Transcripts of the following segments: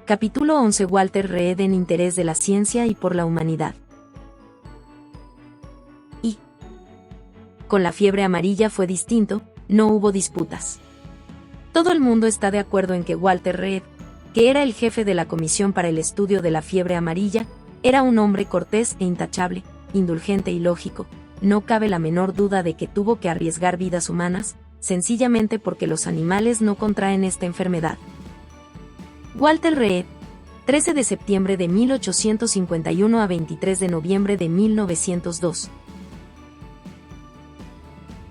Capítulo 11. Walter Reed en interés de la ciencia y por la humanidad. Y con la fiebre amarilla fue distinto, no hubo disputas. Todo el mundo está de acuerdo en que Walter Reed, que era el jefe de la Comisión para el Estudio de la Fiebre Amarilla, era un hombre cortés e intachable, indulgente y lógico. No cabe la menor duda de que tuvo que arriesgar vidas humanas, sencillamente porque los animales no contraen esta enfermedad. Walter Reed, 13 de septiembre de 1851 a 23 de noviembre de 1902.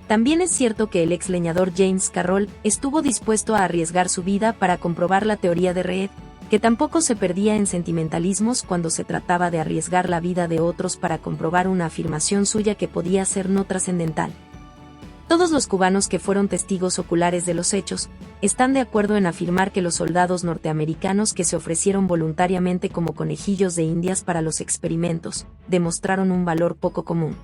También es cierto que el ex leñador James Carroll estuvo dispuesto a arriesgar su vida para comprobar la teoría de Reed, que tampoco se perdía en sentimentalismos cuando se trataba de arriesgar la vida de otros para comprobar una afirmación suya que podía ser no trascendental. Todos los cubanos que fueron testigos oculares de los hechos, están de acuerdo en afirmar que los soldados norteamericanos que se ofrecieron voluntariamente como conejillos de indias para los experimentos, demostraron un valor poco común.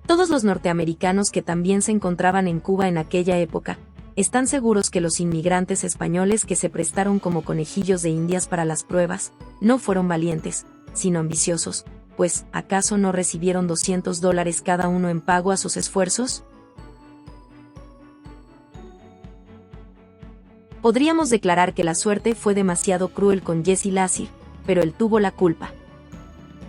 Todos los norteamericanos que también se encontraban en Cuba en aquella época, están seguros que los inmigrantes españoles que se prestaron como conejillos de indias para las pruebas, no fueron valientes, sino ambiciosos, pues, ¿acaso no recibieron $200 cada uno en pago a sus esfuerzos? Podríamos declarar que la suerte fue demasiado cruel con Jesse Lassie, pero él tuvo la culpa.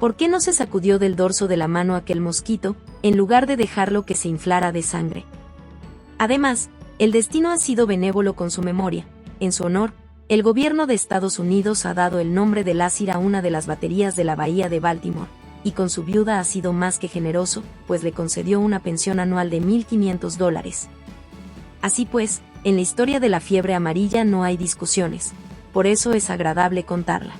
¿Por qué no se sacudió del dorso de la mano aquel mosquito, en lugar de dejarlo que se inflara de sangre? Además, el destino ha sido benévolo con su memoria. En su honor, el gobierno de Estados Unidos ha dado el nombre de Lassie a una de las baterías de la bahía de Baltimore, y con su viuda ha sido más que generoso, pues le concedió una pensión anual de $1,500. Así pues, en la historia de la fiebre amarilla no hay discusiones, por eso es agradable contarla.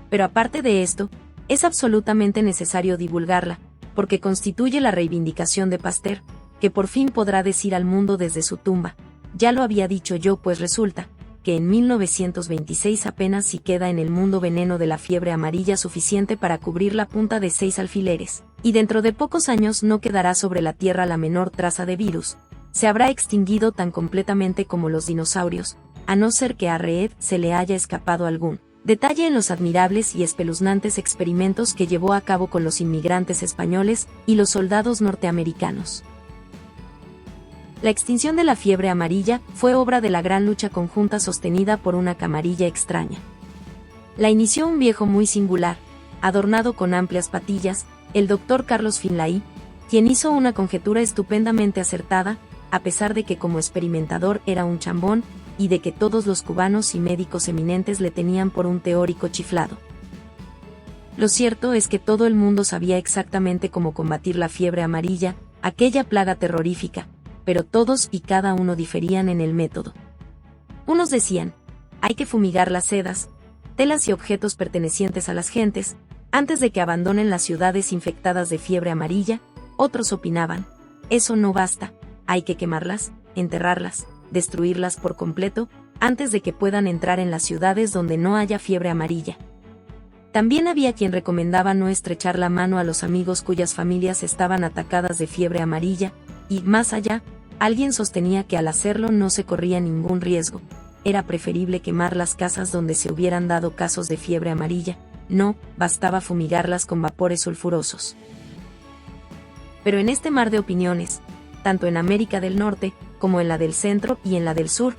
Pero aparte de esto, es absolutamente necesario divulgarla, porque constituye la reivindicación de Pasteur, que por fin podrá decir al mundo desde su tumba, ya lo había dicho yo, pues resulta, que en 1926 apenas si queda en el mundo veneno de la fiebre amarilla suficiente para cubrir la punta de 6 alfileres, y dentro de pocos años no quedará sobre la Tierra la menor traza de virus. Se habrá extinguido tan completamente como los dinosaurios, a no ser que a Reed se le haya escapado algún detalle en los admirables y espeluznantes experimentos que llevó a cabo con los inmigrantes españoles y los soldados norteamericanos. La extinción de la fiebre amarilla fue obra de la gran lucha conjunta sostenida por una camarilla extraña. La inició un viejo muy singular, adornado con amplias patillas, el doctor Carlos Finlay, quien hizo una conjetura estupendamente acertada, a pesar de que como experimentador era un chambón, y de que todos los cubanos y médicos eminentes le tenían por un teórico chiflado. Lo cierto es que todo el mundo sabía exactamente cómo combatir la fiebre amarilla, aquella plaga terrorífica, pero todos y cada uno diferían en el método. Unos decían, hay que fumigar las sedas, telas y objetos pertenecientes a las gentes, antes de que abandonen las ciudades infectadas de fiebre amarilla. Otros opinaban, eso no basta, hay que quemarlas, enterrarlas, destruirlas por completo, antes de que puedan entrar en las ciudades donde no haya fiebre amarilla. También había quien recomendaba no estrechar la mano a los amigos cuyas familias estaban atacadas de fiebre amarilla, y, más allá, alguien sostenía que al hacerlo no se corría ningún riesgo. Era preferible quemar las casas donde se hubieran dado casos de fiebre amarilla, no bastaba fumigarlas con vapores sulfurosos. Pero en este mar de opiniones, tanto en América del Norte, como en la del Centro y en la del Sur,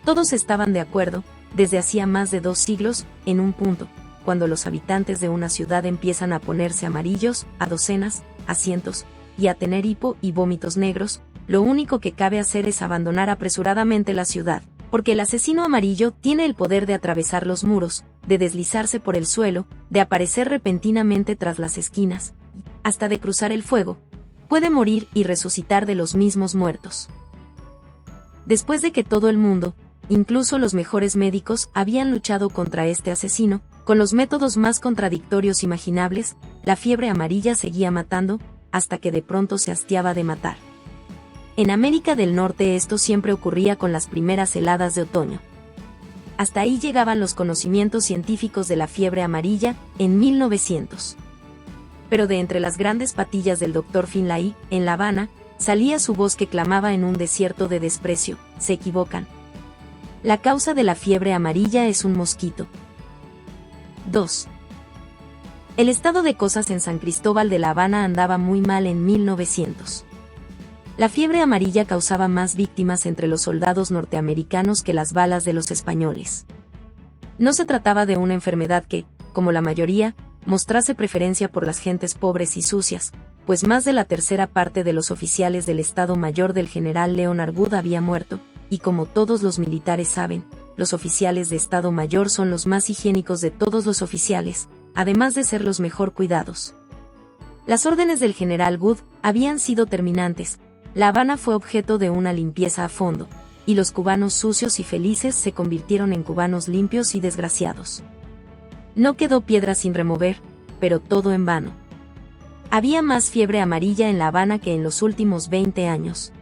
todos estaban de acuerdo, desde hacía más de 2 siglos, en un punto: cuando los habitantes de una ciudad empiezan a ponerse amarillos, a docenas, a cientos, y a tener hipo y vómitos negros, lo único que cabe hacer es abandonar apresuradamente la ciudad, porque el asesino amarillo tiene el poder de atravesar los muros, de deslizarse por el suelo, de aparecer repentinamente tras las esquinas, hasta de cruzar el fuego. Puede morir y resucitar de los mismos muertos. Después de que todo el mundo, incluso los mejores médicos, habían luchado contra este asesino, con los métodos más contradictorios imaginables, la fiebre amarilla seguía matando, hasta que de pronto se hastiaba de matar. En América del Norte esto siempre ocurría con las primeras heladas de otoño. Hasta ahí llegaban los conocimientos científicos de la fiebre amarilla, en 1900. Pero de entre las grandes patillas del Dr. Finlay, en La Habana, salía su voz que clamaba en un desierto de desprecio: se equivocan. La causa de la fiebre amarilla es un mosquito. 2. El estado de cosas en San Cristóbal de La Habana andaba muy mal en 1900. La fiebre amarilla causaba más víctimas entre los soldados norteamericanos que las balas de los españoles. No se trataba de una enfermedad que, como la mayoría, mostrase preferencia por las gentes pobres y sucias, pues más de la tercera parte de los oficiales del Estado Mayor del general Leonard Wood había muerto, y como todos los militares saben, los oficiales de Estado Mayor son los más higiénicos de todos los oficiales, además de ser los mejor cuidados. Las órdenes del general Wood habían sido terminantes. La Habana fue objeto de una limpieza a fondo, y los cubanos sucios y felices se convirtieron en cubanos limpios y desgraciados. No quedó piedra sin remover, pero todo en vano. Había más fiebre amarilla en La Habana que en los últimos 20 años.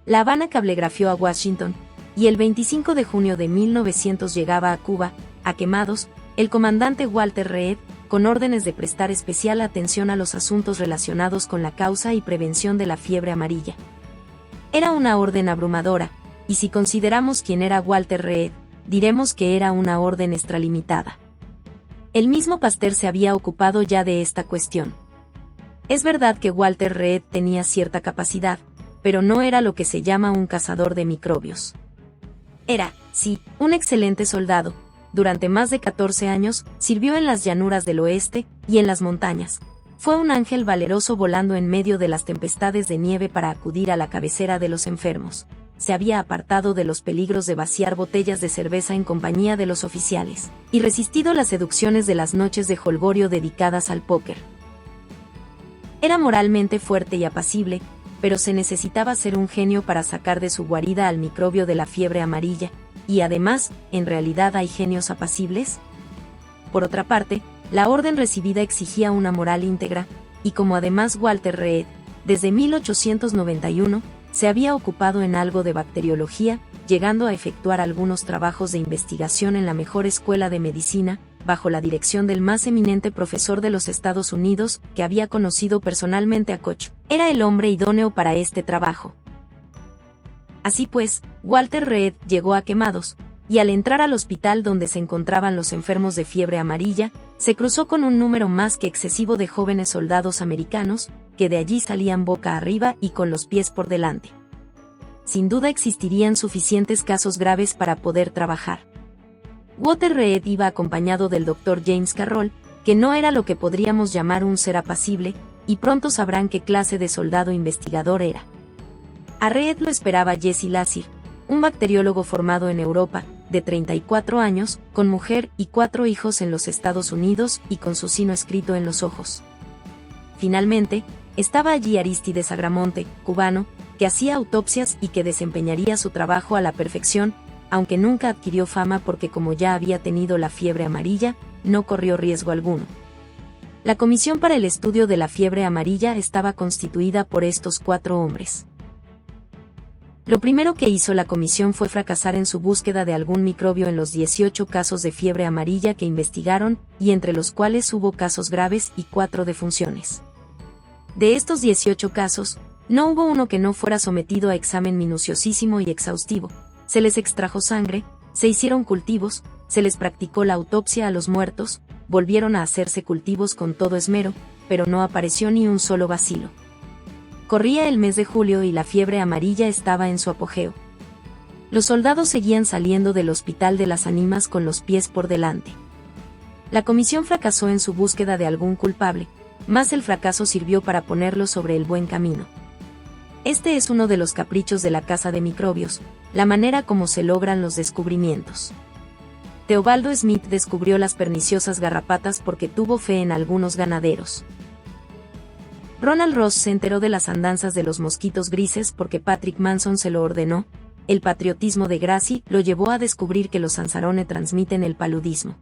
La Habana cablegrafió a Washington, y el 25 de junio de 1900 llegaba a Cuba, a Quemados, el comandante Walter Reed, con órdenes de prestar especial atención a los asuntos relacionados con la causa y prevención de la fiebre amarilla. Era una orden abrumadora, y si consideramos quién era Walter Reed, diremos que era una orden extralimitada. El mismo Pasteur se había ocupado ya de esta cuestión. Es verdad que Walter Reed tenía cierta capacidad, pero no era lo que se llama un cazador de microbios. Era, sí, un excelente soldado. Durante más de 14 años, sirvió en las llanuras del oeste y en las montañas. Fue un ángel valeroso volando en medio de las tempestades de nieve para acudir a la cabecera de los enfermos. Se había apartado de los peligros de vaciar botellas de cerveza en compañía de los oficiales, y resistido las seducciones de las noches de jolgorio dedicadas al póker. Era moralmente fuerte y apacible, pero se necesitaba ser un genio para sacar de su guarida al microbio de la fiebre amarilla. Y además, ¿en realidad hay genios apacibles? Por otra parte, la orden recibida exigía una moral íntegra, y como además Walter Reed, desde 1891, se había ocupado en algo de bacteriología, llegando a efectuar algunos trabajos de investigación en la mejor escuela de medicina, bajo la dirección del más eminente profesor de los Estados Unidos, que había conocido personalmente a Koch, era el hombre idóneo para este trabajo. Así pues, Walter Reed llegó a Quemados, y al entrar al hospital donde se encontraban los enfermos de fiebre amarilla, se cruzó con un número más que excesivo de jóvenes soldados americanos, que de allí salían boca arriba y con los pies por delante. Sin duda existirían suficientes casos graves para poder trabajar. Walter Reed iba acompañado del Dr. James Carroll, que no era lo que podríamos llamar un ser apacible, y pronto sabrán qué clase de soldado investigador era. A Reed lo esperaba Jesse Lassir, un bacteriólogo formado en Europa, de 34 años, con mujer y 4 hijos en los Estados Unidos y con su sino escrito en los ojos. Finalmente, estaba allí Aristides Agramonte, cubano, que hacía autopsias y que desempeñaría su trabajo a la perfección, aunque nunca adquirió fama porque como ya había tenido la fiebre amarilla, no corrió riesgo alguno. La comisión para el estudio de la fiebre amarilla estaba constituida por estos 4 hombres. Lo primero que hizo la comisión fue fracasar en su búsqueda de algún microbio en los 18 casos de fiebre amarilla que investigaron, y entre los cuales hubo casos graves y 4 defunciones. De estos 18 casos, no hubo uno que no fuera sometido a examen minuciosísimo y exhaustivo. Se les extrajo sangre, se hicieron cultivos, se les practicó la autopsia a los muertos, volvieron a hacerse cultivos con todo esmero, pero no apareció ni un solo bacilo. Corría el mes de julio y la fiebre amarilla estaba en su apogeo. Los soldados seguían saliendo del Hospital de las Ánimas con los pies por delante. La comisión fracasó en su búsqueda de algún culpable, mas el fracaso sirvió para ponerlos sobre el buen camino. Este es uno de los caprichos de la caza de microbios, la manera como se logran los descubrimientos. Teobaldo Smith descubrió las perniciosas garrapatas porque tuvo fe en algunos ganaderos. Ronald Ross se enteró de las andanzas de los mosquitos grises porque Patrick Manson se lo ordenó. El patriotismo de Gracie lo llevó a descubrir que los Ansarone transmiten el paludismo.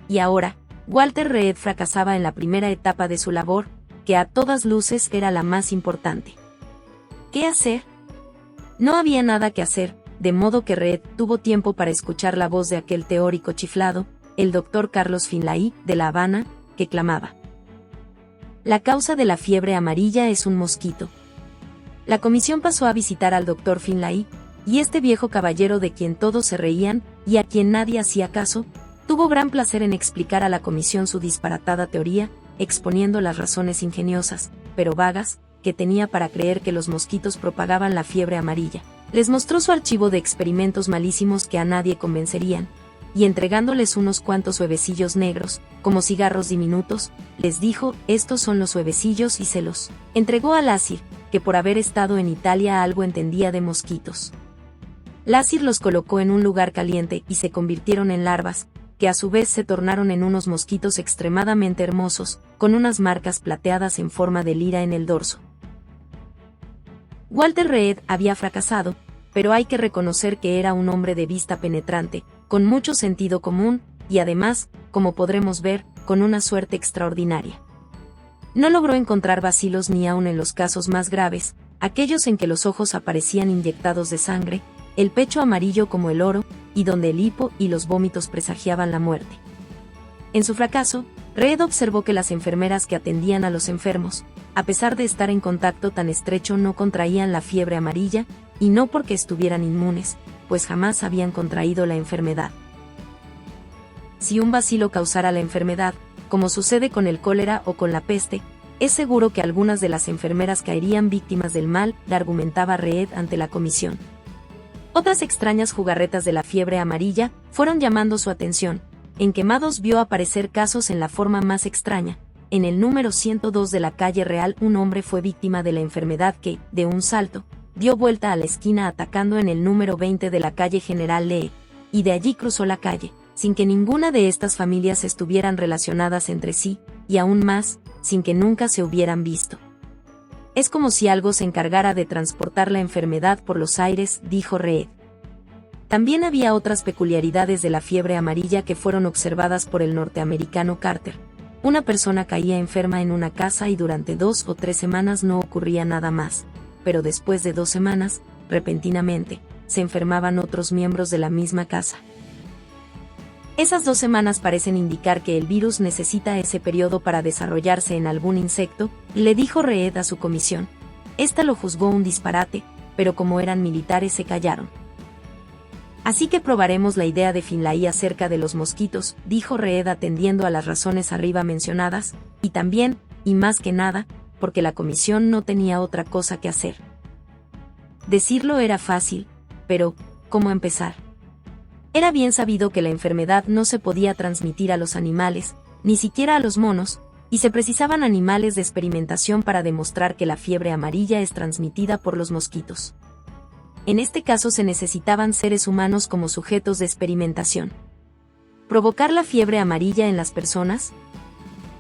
Y ahora, Walter Reed fracasaba en la primera etapa de su labor, que a todas luces era la más importante. ¿Qué hacer? No había nada que hacer, de modo que Reed tuvo tiempo para escuchar la voz de aquel teórico chiflado, el Dr. Carlos Finlay, de La Habana, que clamaba: la causa de la fiebre amarilla es un mosquito. La comisión pasó a visitar al Dr. Finlay, y este viejo caballero de quien todos se reían, y a quien nadie hacía caso, tuvo gran placer en explicar a la comisión su disparatada teoría, exponiendo las razones ingeniosas, pero vagas, que tenía para creer que los mosquitos propagaban la fiebre amarilla. Les mostró su archivo de experimentos malísimos que a nadie convencerían, y entregándoles unos cuantos huevecillos negros, como cigarros diminutos, les dijo: estos son los huevecillos, y se los entregó a Lassir, que por haber estado en Italia algo entendía de mosquitos. Lassir los colocó en un lugar caliente y se convirtieron en larvas, que a su vez se tornaron en unos mosquitos extremadamente hermosos, con unas marcas plateadas en forma de lira en el dorso. Walter Reed había fracasado, pero hay que reconocer que era un hombre de vista penetrante, con mucho sentido común, y además, como podremos ver, con una suerte extraordinaria. No logró encontrar vacilos ni aun en los casos más graves, aquellos en que los ojos aparecían inyectados de sangre, el pecho amarillo como el oro, y donde el hipo y los vómitos presagiaban la muerte. En su fracaso, Reed observó que las enfermeras que atendían a los enfermos, a pesar de estar en contacto tan estrecho, no contraían la fiebre amarilla, y no porque estuvieran inmunes, pues jamás habían contraído la enfermedad. Si un bacilo causara la enfermedad, como sucede con el cólera o con la peste, es seguro que algunas de las enfermeras caerían víctimas del mal, argumentaba Reed ante la comisión. Otras extrañas jugarretas de la fiebre amarilla fueron llamando su atención. En Quemados vio aparecer casos en la forma más extraña. En el número 102 de la calle Real, un hombre fue víctima de la enfermedad que, de un salto, dio vuelta a la esquina atacando en el número 20 de la calle General Lee, y de allí cruzó la calle, sin que ninguna de estas familias estuvieran relacionadas entre sí, y aún más, sin que nunca se hubieran visto. Es como si algo se encargara de transportar la enfermedad por los aires, dijo Reed. También había otras peculiaridades de la fiebre amarilla que fueron observadas por el norteamericano Carter. Una persona caía enferma en una casa y durante 2 o 3 semanas no ocurría nada más, pero después de 2 semanas, repentinamente, se enfermaban otros miembros de la misma casa. Esas 2 semanas parecen indicar que el virus necesita ese periodo para desarrollarse en algún insecto, le dijo Reed a su comisión. Esta lo juzgó un disparate, pero como eran militares se callaron. Así que probaremos la idea de Finlay acerca de los mosquitos, dijo Reed atendiendo a las razones arriba mencionadas, y también, y más que nada, porque la comisión no tenía otra cosa que hacer. Decirlo era fácil, pero, ¿cómo empezar? Era bien sabido que la enfermedad no se podía transmitir a los animales, ni siquiera a los monos, y se precisaban animales de experimentación para demostrar que la fiebre amarilla es transmitida por los mosquitos. En este caso se necesitaban seres humanos como sujetos de experimentación. ¿Provocar la fiebre amarilla en las personas?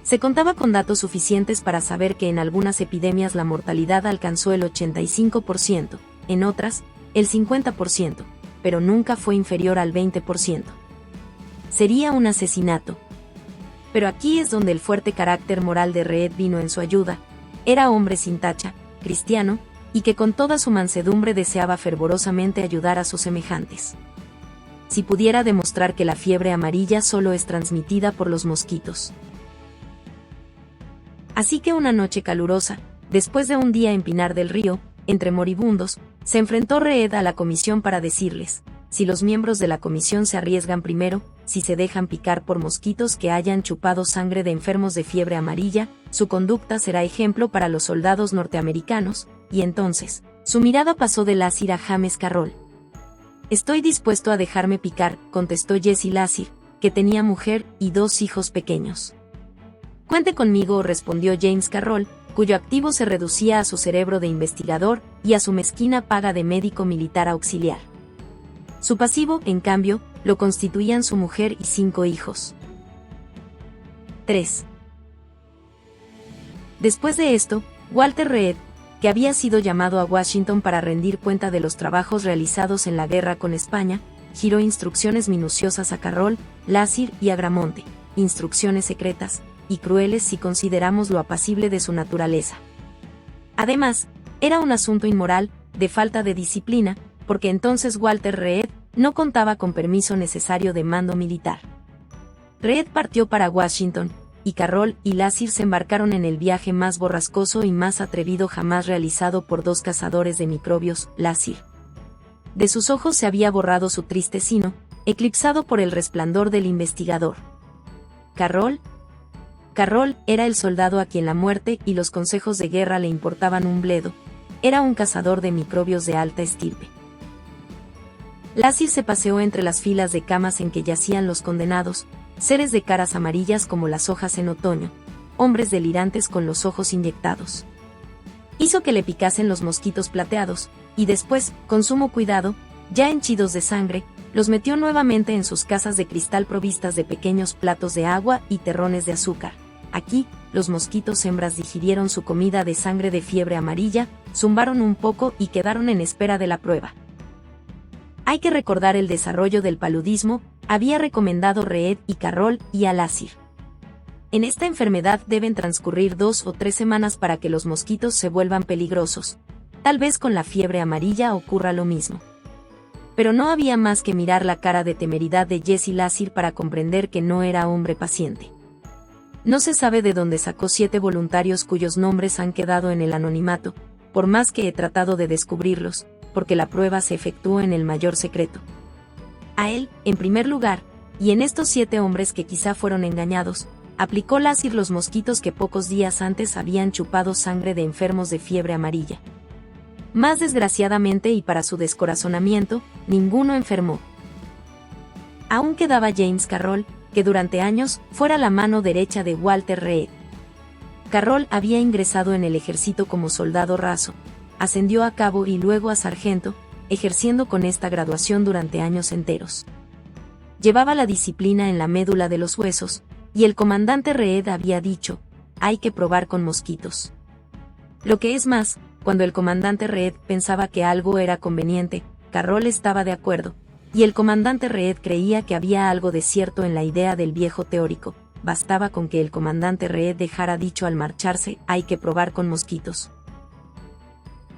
Se contaba con datos suficientes para saber que en algunas epidemias la mortalidad alcanzó el 85%, en otras, el 50%. Pero nunca fue inferior al 20%. Sería un asesinato. Pero aquí es donde el fuerte carácter moral de Reed vino en su ayuda. Era hombre sin tacha, cristiano, y que con toda su mansedumbre deseaba fervorosamente ayudar a sus semejantes. Si pudiera demostrar que la fiebre amarilla solo es transmitida por los mosquitos. Así que una noche calurosa, después de un día en Pinar del Río, entre moribundos, se enfrentó Reed a la comisión para decirles: si los miembros de la comisión se arriesgan primero, si se dejan picar por mosquitos que hayan chupado sangre de enfermos de fiebre amarilla, su conducta será ejemplo para los soldados norteamericanos, y entonces, su mirada pasó de Lassir a James Carroll. Estoy dispuesto a dejarme picar, contestó Jesse Lassir, que tenía mujer y 2 hijos pequeños. Cuente conmigo, respondió James Carroll, cuyo activo se reducía a su cerebro de investigador y a su mezquina paga de médico militar auxiliar. Su pasivo, en cambio, lo constituían su mujer y 5 hijos. 3. Después de esto, Walter Reed, que había sido llamado a Washington para rendir cuenta de los trabajos realizados en la guerra con España, giró instrucciones minuciosas a Carroll, Lassir y a Gramonte, instrucciones secretas y crueles si consideramos lo apacible de su naturaleza. Además, era un asunto inmoral, de falta de disciplina, porque entonces Walter Reed no contaba con permiso necesario de mando militar. Reed partió para Washington, y Carroll y Lassir se embarcaron en el viaje más borrascoso y más atrevido jamás realizado por 2 cazadores de microbios, Lassir De sus ojos se había borrado su triste sino, eclipsado por el resplandor del investigador. ¿Carroll? Carroll era el soldado a quien la muerte y los consejos de guerra le importaban un bledo. Era un cazador de microbios de alta estirpe. Lassir se paseó entre las filas de camas en que yacían los condenados, seres de caras amarillas como las hojas en otoño, hombres delirantes con los ojos inyectados. Hizo que le picasen los mosquitos plateados, y después, con sumo cuidado, ya henchidos de sangre, los metió nuevamente en sus casas de cristal provistas de pequeños platos de agua y terrones de azúcar. Aquí, los mosquitos hembras digirieron su comida de sangre de fiebre amarilla, zumbaron un poco y quedaron en espera de la prueba. Hay que recordar el desarrollo del paludismo, había recomendado Reed y Carroll y a Lassir. En esta enfermedad deben transcurrir 2 o 3 semanas para que los mosquitos se vuelvan peligrosos. Tal vez con la fiebre amarilla ocurra lo mismo. Pero no había más que mirar la cara de temeridad de Jesse Lassir para comprender que no era hombre paciente. No se sabe de dónde sacó 7 voluntarios cuyos nombres han quedado en el anonimato, por más que he tratado de descubrirlos, porque la prueba se efectuó en el mayor secreto. A él, en primer lugar, y en estos 7 hombres que quizá fueron engañados, aplicó Lassir los mosquitos que pocos días antes habían chupado sangre de enfermos de fiebre amarilla. Más desgraciadamente y para su descorazonamiento, ninguno enfermó. Aún quedaba James Carroll, que durante años fuera la mano derecha de Walter Reed. Carroll había ingresado en el ejército como soldado raso, ascendió a cabo y luego a sargento, ejerciendo con esta graduación durante años enteros. Llevaba la disciplina en la médula de los huesos, y el comandante Reed había dicho, hay que probar con mosquitos. Lo que es más, cuando el comandante Reed pensaba que algo era conveniente, Carroll estaba de acuerdo, y el comandante Reed creía que había algo de cierto en la idea del viejo teórico. Bastaba con que el comandante Reed dejara dicho al marcharse, hay que probar con mosquitos.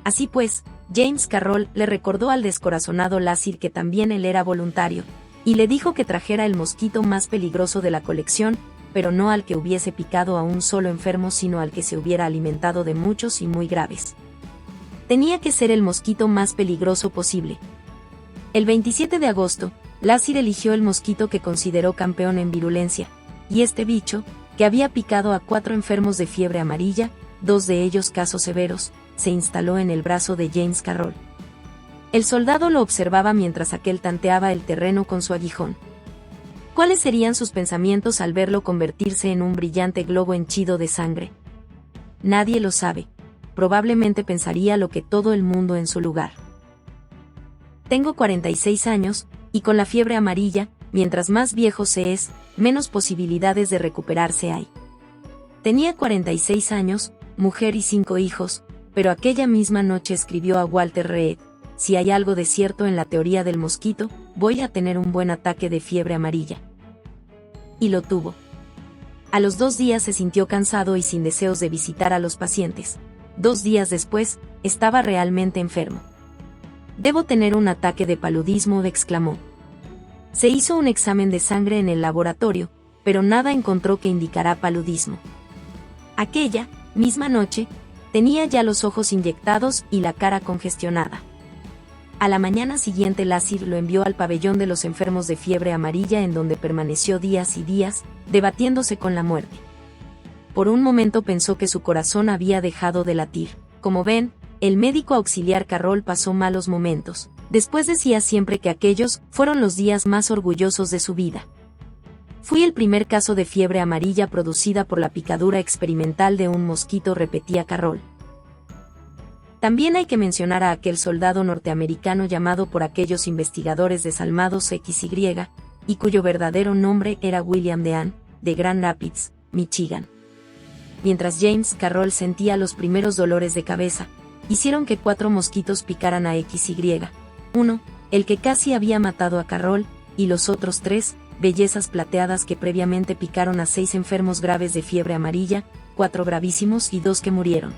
Así pues, James Carroll le recordó al descorazonado Lassir que también él era voluntario, y le dijo que trajera el mosquito más peligroso de la colección, pero no al que hubiese picado a un solo enfermo sino al que se hubiera alimentado de muchos y muy graves. Tenía que ser el mosquito más peligroso posible. El 27 de agosto, Lassir eligió el mosquito que consideró campeón en virulencia, y este bicho, que había picado a 4 enfermos de fiebre amarilla, 2 de ellos casos severos, se instaló en el brazo de James Carroll. El soldado lo observaba mientras aquel tanteaba el terreno con su aguijón. ¿Cuáles serían sus pensamientos al verlo convertirse en un brillante globo henchido de sangre? Nadie lo sabe. Probablemente pensaría lo que todo el mundo en su lugar. Tengo 46 años, y con la fiebre amarilla, mientras más viejo se es, menos posibilidades de recuperarse hay. Tenía 46 años, mujer y 5 hijos, pero aquella misma noche escribió a Walter Reed, si hay algo de cierto en la teoría del mosquito, voy a tener un buen ataque de fiebre amarilla. Y lo tuvo. A los 2 días se sintió cansado y sin deseos de visitar a los pacientes. 2 días después, estaba realmente enfermo. Debo tener un ataque de paludismo, exclamó. Se hizo un examen de sangre en el laboratorio, pero nada encontró que indicara paludismo. Aquella misma noche, tenía ya los ojos inyectados y la cara congestionada. A la mañana siguiente Lassir lo envió al pabellón de los enfermos de fiebre amarilla en donde permaneció días y días, debatiéndose con la muerte. Por un momento pensó que su corazón había dejado de latir. Como ven, el médico auxiliar Carroll pasó malos momentos. Después decía siempre que aquellos fueron los días más orgullosos de su vida. Fui el primer caso de fiebre amarilla producida por la picadura experimental de un mosquito, repetía Carroll. También hay que mencionar a aquel soldado norteamericano llamado por aquellos investigadores desalmados XY, y cuyo verdadero nombre era William Dean, de Grand Rapids, Michigan. Mientras James Carroll sentía los primeros dolores de cabeza, hicieron que 4 mosquitos picaran a XY. Uno, el que casi había matado a Carroll, y los otros 3, bellezas plateadas que previamente picaron a 6 enfermos graves de fiebre amarilla, 4 gravísimos y 2 que murieron.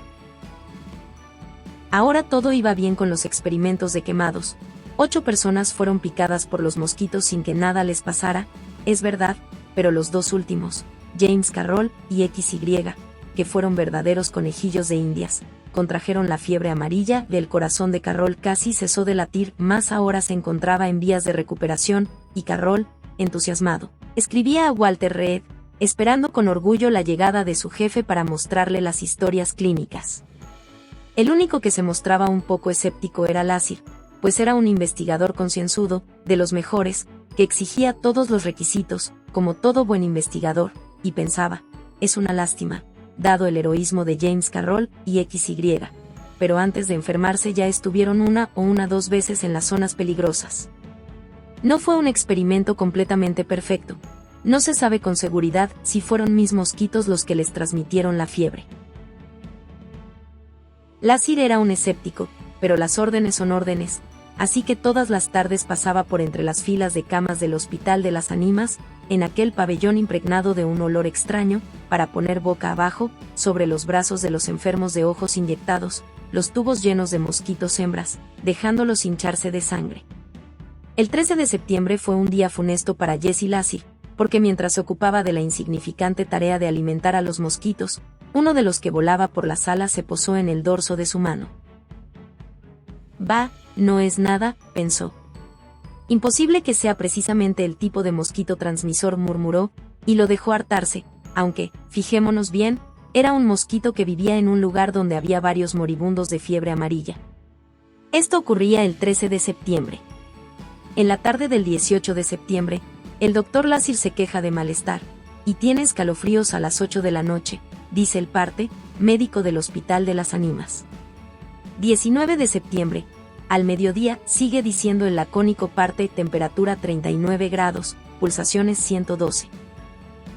Ahora todo iba bien con los experimentos de quemados. 8 personas fueron picadas por los mosquitos sin que nada les pasara, es verdad, pero los 2 últimos, James Carroll y XY, que fueron verdaderos conejillos de indias, contrajeron la fiebre amarilla, el corazón de Carroll casi cesó de latir, más ahora se encontraba en vías de recuperación, y Carroll, entusiasmado, escribía a Walter Reed, esperando con orgullo la llegada de su jefe para mostrarle las historias clínicas. El único que se mostraba un poco escéptico era Lassir, pues era un investigador concienzudo, de los mejores, que exigía todos los requisitos, como todo buen investigador, y pensaba, es una lástima, dado el heroísmo de James Carroll y XY, pero antes de enfermarse ya estuvieron una o dos veces en las zonas peligrosas. No fue un experimento completamente perfecto. No se sabe con seguridad si fueron mis mosquitos los que les transmitieron la fiebre. Lassir era un escéptico, pero las órdenes son órdenes, así que todas las tardes pasaba por entre las filas de camas del Hospital de las Ánimas, en aquel pabellón impregnado de un olor extraño, para poner boca abajo, sobre los brazos de los enfermos de ojos inyectados, los tubos llenos de mosquitos hembras, dejándolos hincharse de sangre. El 13 de septiembre fue un día funesto para Jesse Lassir, porque mientras se ocupaba de la insignificante tarea de alimentar a los mosquitos, uno de los que volaba por la sala se posó en el dorso de su mano. «Bah, no es nada», pensó. «Imposible que sea precisamente el tipo de mosquito transmisor», murmuró, y lo dejó hartarse, aunque, fijémonos bien, era un mosquito que vivía en un lugar donde había varios moribundos de fiebre amarilla. Esto ocurría el 13 de septiembre. En la tarde del 18 de septiembre, el doctor Lassir se queja de malestar, y tiene escalofríos a las 8 de la noche, dice el parte, médico del Hospital de las Ánimas. 19 de septiembre, al mediodía, sigue diciendo el lacónico parte, temperatura 39 grados, pulsaciones 112.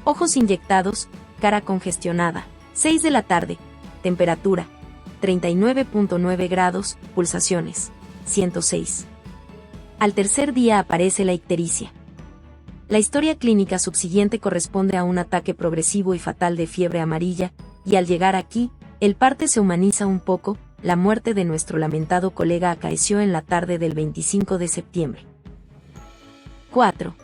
Ojos inyectados, cara congestionada. 6 de la tarde, temperatura 39.9 grados, pulsaciones 106. Al tercer día aparece la ictericia. La historia clínica subsiguiente corresponde a un ataque progresivo y fatal de fiebre amarilla, y al llegar aquí, el parte se humaniza un poco. La muerte de nuestro lamentado colega acaeció en la tarde del 25 de septiembre. 4.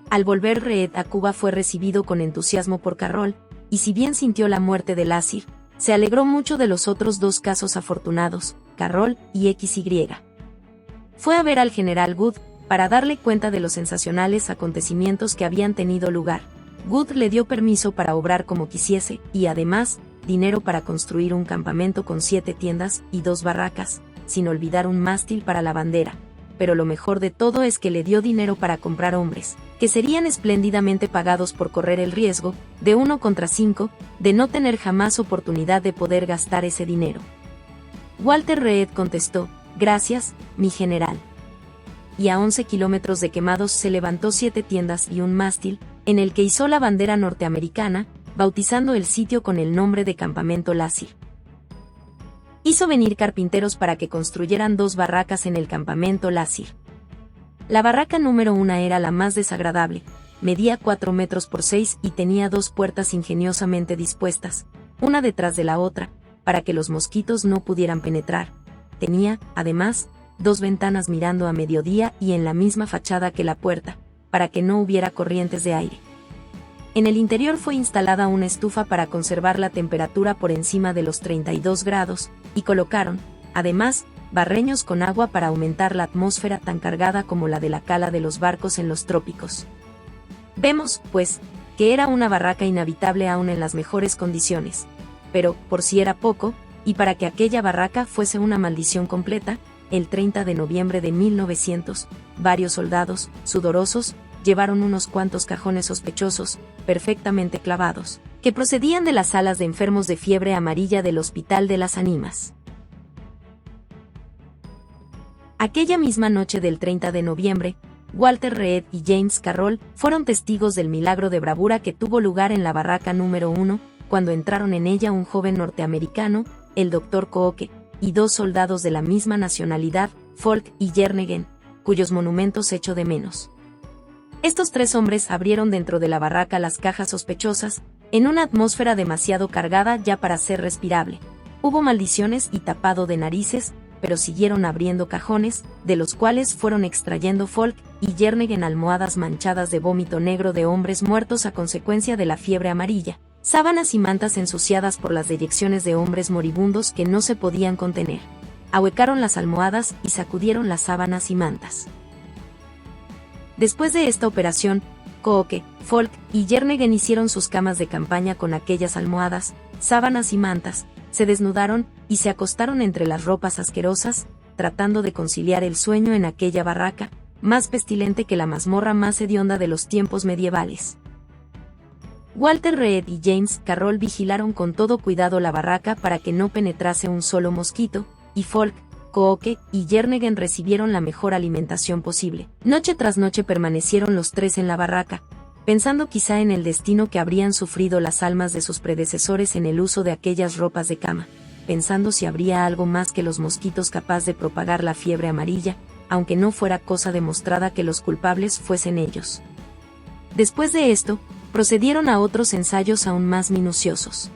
Al volver Reed a Cuba fue recibido con entusiasmo por Carroll, y si bien sintió la muerte de Lassir, se alegró mucho de los otros dos casos afortunados, Carroll y XY. Fue a ver al general Good, para darle cuenta de los sensacionales acontecimientos que habían tenido lugar. Good le dio permiso para obrar como quisiese, y además, dinero para construir un campamento con 7 tiendas y 2 barracas, sin olvidar un mástil para la bandera. Pero lo mejor de todo es que le dio dinero para comprar hombres, que serían espléndidamente pagados por correr el riesgo, de 1 contra 5, de no tener jamás oportunidad de poder gastar ese dinero. Walter Reed contestó, «Gracias, mi general». Y a 11 kilómetros de Quemados se levantó 7 tiendas y un mástil, en el que izó la bandera norteamericana, bautizando el sitio con el nombre de Campamento Lassir. Hizo venir carpinteros para que construyeran 2 barracas en el Campamento Lassir. La barraca número 1 era la más desagradable, medía 4 metros por 6 y tenía 2 puertas ingeniosamente dispuestas, una detrás de la otra, para que los mosquitos no pudieran penetrar. Tenía, además, 2 ventanas mirando a mediodía y en la misma fachada que la puerta, para que no hubiera corrientes de aire. En el interior fue instalada una estufa para conservar la temperatura por encima de los 32 grados, y colocaron, además, barreños con agua para aumentar la atmósfera tan cargada como la de la cala de los barcos en los trópicos. Vemos, pues, que era una barraca inhabitable aún en las mejores condiciones. Pero, por si era poco, y para que aquella barraca fuese una maldición completa, el 30 de noviembre de 1900, varios soldados, sudorosos, llevaron unos cuantos cajones sospechosos, perfectamente clavados, que procedían de las salas de enfermos de fiebre amarilla del Hospital de las Ánimas. Aquella misma noche del 30 de noviembre, Walter Reed y James Carroll fueron testigos del milagro de bravura que tuvo lugar en la barraca número 1, cuando entraron en ella un joven norteamericano, el Dr. Cooke, y 2 soldados de la misma nacionalidad, Folk y Jernigan, cuyos monumentos echo de menos. Estos 3 hombres abrieron dentro de la barraca las cajas sospechosas, en una atmósfera demasiado cargada ya para ser respirable. Hubo maldiciones y tapado de narices, pero siguieron abriendo cajones, de los cuales fueron extrayendo Folk y Jernigan almohadas manchadas de vómito negro de hombres muertos a consecuencia de la fiebre amarilla, sábanas y mantas ensuciadas por las deyecciones de hombres moribundos que no se podían contener. Ahuecaron las almohadas y sacudieron las sábanas y mantas. Después de esta operación, Cooke, Folk y Jernegen hicieron sus camas de campaña con aquellas almohadas, sábanas y mantas, se desnudaron y se acostaron entre las ropas asquerosas, tratando de conciliar el sueño en aquella barraca, más pestilente que la mazmorra más hedionda de los tiempos medievales. Walter Reed y James Carroll vigilaron con todo cuidado la barraca para que no penetrase un solo mosquito, y Folk, Cooke y Jernegen recibieron la mejor alimentación posible. Noche tras noche permanecieron los tres en la barraca, pensando quizá en el destino que habrían sufrido las almas de sus predecesores en el uso de aquellas ropas de cama, pensando si habría algo más que los mosquitos capaz de propagar la fiebre amarilla, aunque no fuera cosa demostrada que los culpables fuesen ellos. Después de esto, procedieron a otros ensayos aún más minuciosos.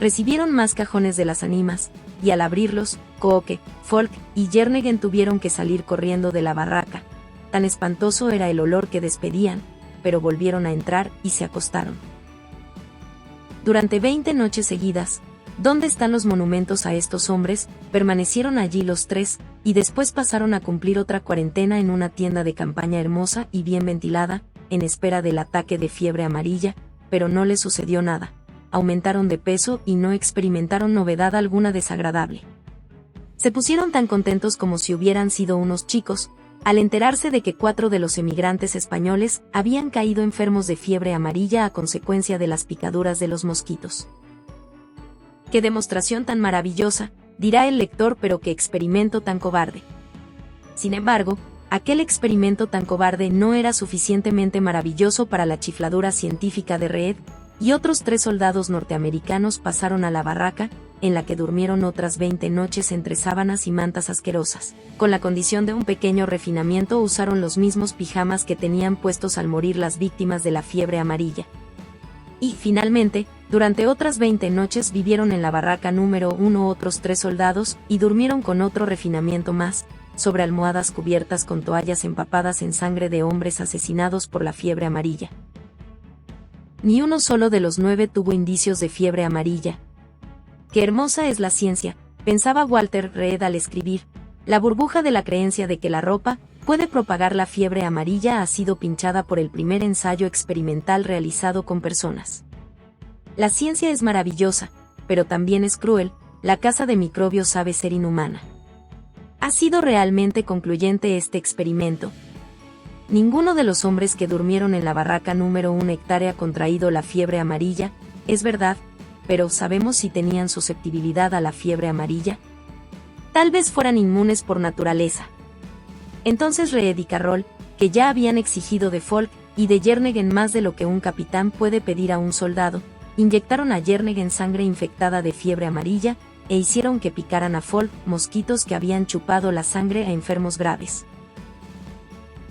Recibieron más cajones de las ánimas, y al abrirlos, Cooke, Folk y Jernegen tuvieron que salir corriendo de la barraca. Tan espantoso era el olor que despedían, pero volvieron a entrar y se acostaron. Durante 20 noches seguidas, ¿dónde están los monumentos a estos hombres?, permanecieron allí los tres, y después pasaron a cumplir otra cuarentena en una tienda de campaña hermosa y bien ventilada, en espera del ataque de fiebre amarilla, pero no les sucedió nada. Aumentaron de peso y no experimentaron novedad alguna desagradable. Se pusieron tan contentos como si hubieran sido unos chicos, al enterarse de que 4 de los emigrantes españoles habían caído enfermos de fiebre amarilla a consecuencia de las picaduras de los mosquitos. ¡Qué demostración tan maravillosa!, dirá el lector, pero qué experimento tan cobarde. Sin embargo, aquel experimento tan cobarde no era suficientemente maravilloso para la chifladura científica de Reed, y otros 3 soldados norteamericanos pasaron a la barraca, en la que durmieron otras 20 noches entre sábanas y mantas asquerosas. Con la condición de un pequeño refinamiento, usaron los mismos pijamas que tenían puestos al morir las víctimas de la fiebre amarilla. Y, finalmente, durante otras 20 noches vivieron en la barraca número 1 otros 3 soldados, y durmieron con otro refinamiento más, sobre almohadas cubiertas con toallas empapadas en sangre de hombres asesinados por la fiebre amarilla. Ni uno solo de los 9 tuvo indicios de fiebre amarilla. Qué hermosa es la ciencia, pensaba Walter Reed al escribir. La burbuja de la creencia de que la ropa puede propagar la fiebre amarilla ha sido pinchada por el primer ensayo experimental realizado con personas. La ciencia es maravillosa, pero también es cruel, la caza de microbios sabe ser inhumana. ¿Ha sido realmente concluyente este experimento? Ninguno de los hombres que durmieron en la barraca número 1 hectárea ha contraído la fiebre amarilla, es verdad, pero ¿sabemos si tenían susceptibilidad a la fiebre amarilla? Tal vez fueran inmunes por naturaleza. Entonces Reed y Carroll, que ya habían exigido de Folk y de Jernegen más de lo que un capitán puede pedir a un soldado, inyectaron a Jernegen sangre infectada de fiebre amarilla, e hicieron que picaran a Folk mosquitos que habían chupado la sangre a enfermos graves.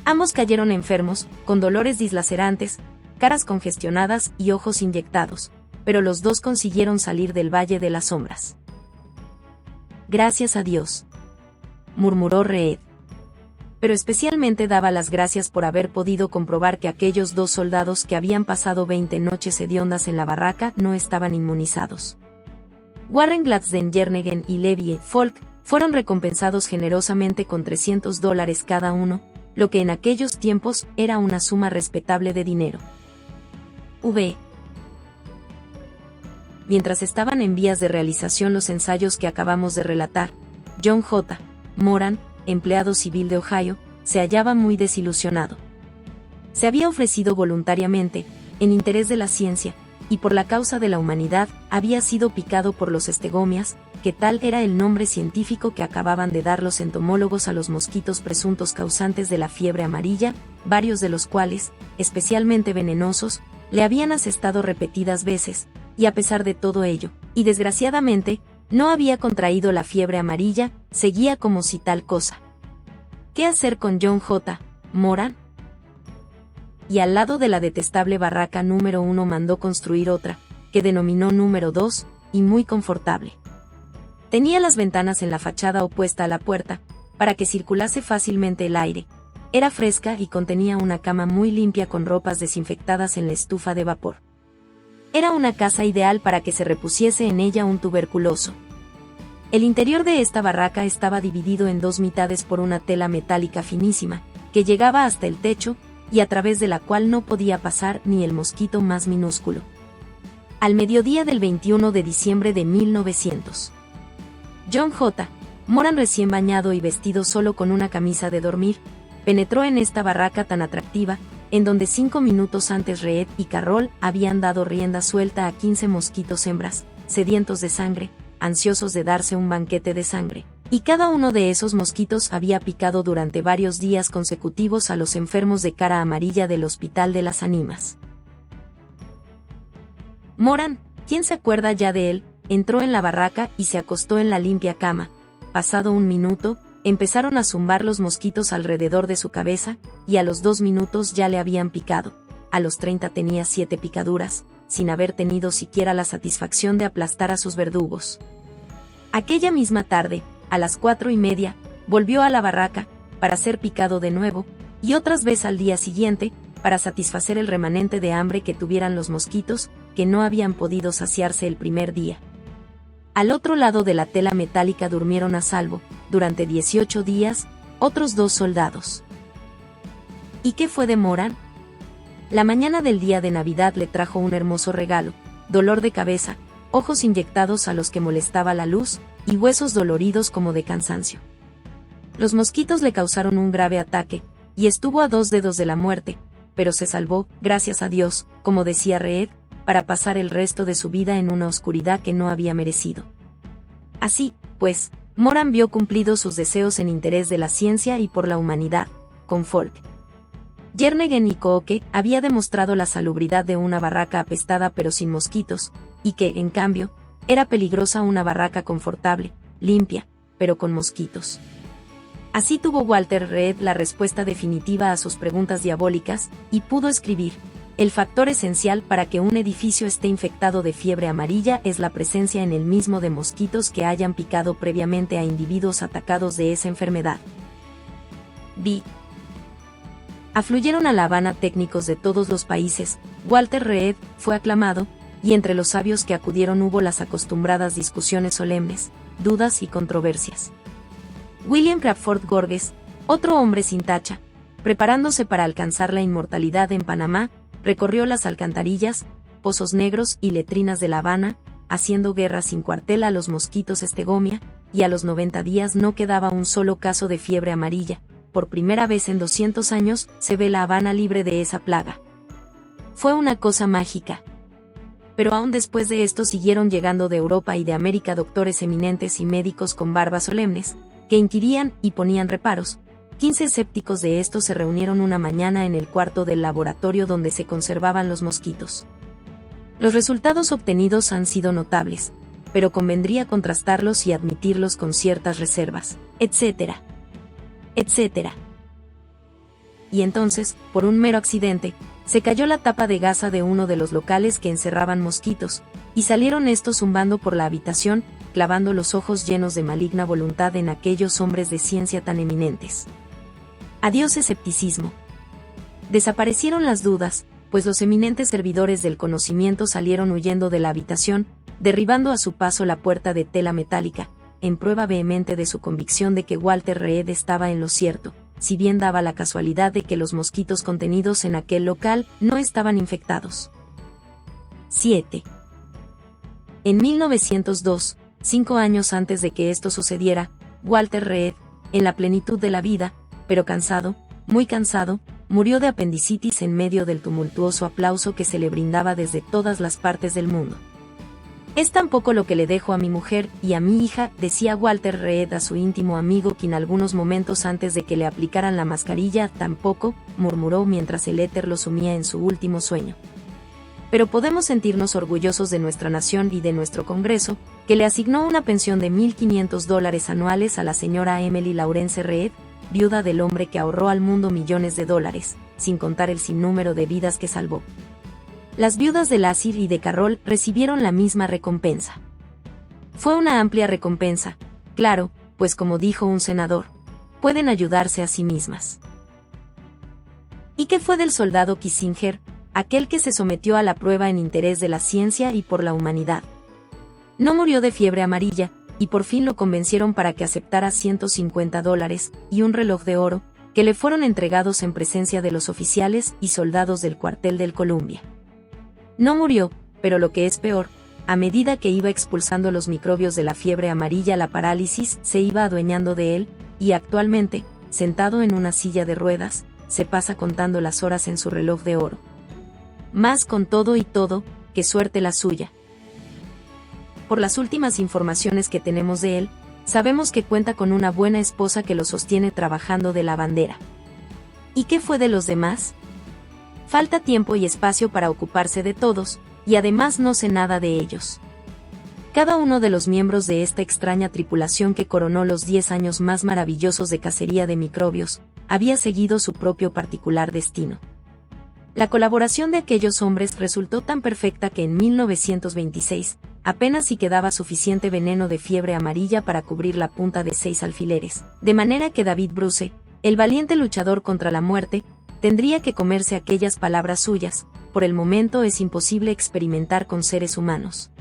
Ambos cayeron enfermos, con dolores dislacerantes, caras congestionadas y ojos inyectados, pero los 2 consiguieron salir del Valle de las Sombras. Gracias a Dios, murmuró Reed. Pero especialmente daba las gracias por haber podido comprobar que aquellos 2 soldados que habían pasado 20 noches hediondas en la barraca no estaban inmunizados. Warren Gladstone, Jernegen y Levi Folk fueron recompensados generosamente con $300 cada uno, lo que en aquellos tiempos era una suma respetable de dinero. Mientras estaban en vías de realización los ensayos que acabamos de relatar, John J. Moran, empleado civil de Ohio, se hallaba muy desilusionado. Se había ofrecido voluntariamente, en interés de la ciencia, y por la causa de la humanidad, había sido picado por los estegomias, que tal era el nombre científico que acababan de dar los entomólogos a los mosquitos presuntos causantes de la fiebre amarilla, varios de los cuales, especialmente venenosos, le habían asestado repetidas veces, y a pesar de todo ello, y desgraciadamente, no había contraído la fiebre amarilla, seguía como si tal cosa. ¿Qué hacer con John J. Moran? Y al lado de la detestable barraca número 1 mandó construir otra, que denominó número 2, y muy confortable. Tenía las ventanas en la fachada opuesta a la puerta, para que circulase fácilmente el aire. Era fresca y contenía una cama muy limpia con ropas desinfectadas en la estufa de vapor. Era una casa ideal para que se repusiese en ella un tuberculoso. El interior de esta barraca estaba dividido en dos mitades por una tela metálica finísima, que llegaba hasta el techo, y a través de la cual no podía pasar ni el mosquito más minúsculo. Al mediodía del 21 de diciembre de 1900. John J. Moran, recién bañado y vestido solo con una camisa de dormir, penetró en esta barraca tan atractiva, en donde 5 minutos antes Reed y Carroll habían dado rienda suelta a 15 mosquitos hembras, sedientos de sangre, ansiosos de darse un banquete de sangre, y cada uno de esos mosquitos había picado durante varios días consecutivos a los enfermos de cara amarilla del Hospital de las Ánimas. Moran, ¿quién se acuerda ya de él?, entró en la barraca y se acostó en la limpia cama. Pasado un minuto, empezaron a zumbar los mosquitos alrededor de su cabeza, y a los 2 minutos ya le habían picado. A los 30 tenía 7 picaduras, sin haber tenido siquiera la satisfacción de aplastar a sus verdugos. Aquella misma tarde, a las 4:30, volvió a la barraca, para ser picado de nuevo, y otras veces al día siguiente, para satisfacer el remanente de hambre que tuvieran los mosquitos, que no habían podido saciarse el primer día. Al otro lado de la tela metálica durmieron a salvo, durante 18 días, otros 2 soldados. ¿Y qué fue de Moran? La mañana del día de Navidad le trajo un hermoso regalo: dolor de cabeza, ojos inyectados a los que molestaba la luz, y huesos doloridos como de cansancio. Los mosquitos le causaron un grave ataque, y estuvo a 2 dedos de la muerte, pero se salvó, gracias a Dios, como decía Reed, para pasar el resto de su vida en una oscuridad que no había merecido. Así, pues, Moran vio cumplidos sus deseos en interés de la ciencia y por la humanidad, con Folk. Jernigan y Cooke había demostrado la salubridad de una barraca apestada pero sin mosquitos, y que, en cambio, era peligrosa una barraca confortable, limpia, pero con mosquitos. Así tuvo Walter Reed la respuesta definitiva a sus preguntas diabólicas, y pudo escribir: el factor esencial para que un edificio esté infectado de fiebre amarilla es la presencia en él mismo de mosquitos que hayan picado previamente a individuos atacados de esa enfermedad. B. Afluyeron a La Habana técnicos de todos los países. Walter Reed fue aclamado, y entre los sabios que acudieron hubo las acostumbradas discusiones solemnes, dudas y controversias. William Crawford Gorges, otro hombre sin tacha, preparándose para alcanzar la inmortalidad en Panamá, recorrió las alcantarillas, pozos negros y letrinas de La Habana, haciendo guerra sin cuartel a los mosquitos estegomia, y a los 90 días no quedaba un solo caso de fiebre amarilla. Por primera vez en 200 años se ve La Habana libre de esa plaga. Fue una cosa mágica. Pero aún después de esto siguieron llegando de Europa y de América doctores eminentes y médicos con barbas solemnes, que inquirían y ponían reparos. 15 escépticos de estos se reunieron una mañana en el cuarto del laboratorio donde se conservaban los mosquitos. Los resultados obtenidos han sido notables, pero convendría contrastarlos y admitirlos con ciertas reservas, etcétera, etcétera. Y entonces, por un mero accidente, se cayó la tapa de gasa de uno de los locales que encerraban mosquitos, y salieron estos zumbando por la habitación, clavando los ojos llenos de maligna voluntad en aquellos hombres de ciencia tan eminentes. Adiós escepticismo. Desaparecieron las dudas, pues los eminentes servidores del conocimiento salieron huyendo de la habitación, derribando a su paso la puerta de tela metálica, en prueba vehemente de su convicción de que Walter Reed estaba en lo cierto, si bien daba la casualidad de que los mosquitos contenidos en aquel local no estaban infectados. 7. En 1902, 5 años antes de que esto sucediera, Walter Reed, en la plenitud de la vida, pero cansado, muy cansado, murió de apendicitis en medio del tumultuoso aplauso que se le brindaba desde todas las partes del mundo. Es tan poco lo que le dejo a mi mujer y a mi hija, decía Walter Reed a su íntimo amigo, quien algunos momentos antes de que le aplicaran la mascarilla, tan poco, murmuró mientras el éter lo sumía en su último sueño. Pero podemos sentirnos orgullosos de nuestra nación y de nuestro Congreso, que le asignó una pensión de $1,500 anuales a la señora Emily Lawrence Reed, viuda del hombre que ahorró al mundo millones de dólares, sin contar el sinnúmero de vidas que salvó. Las viudas de Lassir y de Carroll recibieron la misma recompensa. Fue una amplia recompensa, claro, pues como dijo un senador, pueden ayudarse a sí mismas. ¿Y qué fue del soldado Kissinger? aquel que se sometió a la prueba en interés de la ciencia y por la humanidad. No murió de fiebre amarilla, y por fin lo convencieron para que aceptara $150 y un reloj de oro, que le fueron entregados en presencia de los oficiales y soldados del cuartel del Columbia. No murió, pero lo que es peor, a medida que iba expulsando los microbios de la fiebre amarilla, la parálisis se iba adueñando de él, y actualmente, sentado en una silla de ruedas, se pasa contando las horas en su reloj de oro. Más con todo y todo, qué suerte la suya. Por las últimas informaciones que tenemos de él, sabemos que cuenta con una buena esposa que lo sostiene trabajando de lavandera. ¿Y qué fue de los demás? Falta tiempo y espacio para ocuparse de todos, y además no sé nada de ellos. Cada uno de los miembros de esta extraña tripulación que coronó los 10 años más maravillosos de cacería de microbios, había seguido su propio particular destino. La colaboración de aquellos hombres resultó tan perfecta que en 1926, apenas si quedaba suficiente veneno de fiebre amarilla para cubrir la punta de 6 alfileres, de manera que David Bruce, el valiente luchador contra la muerte, tendría que comerse aquellas palabras suyas. Por el momento es imposible experimentar con seres humanos.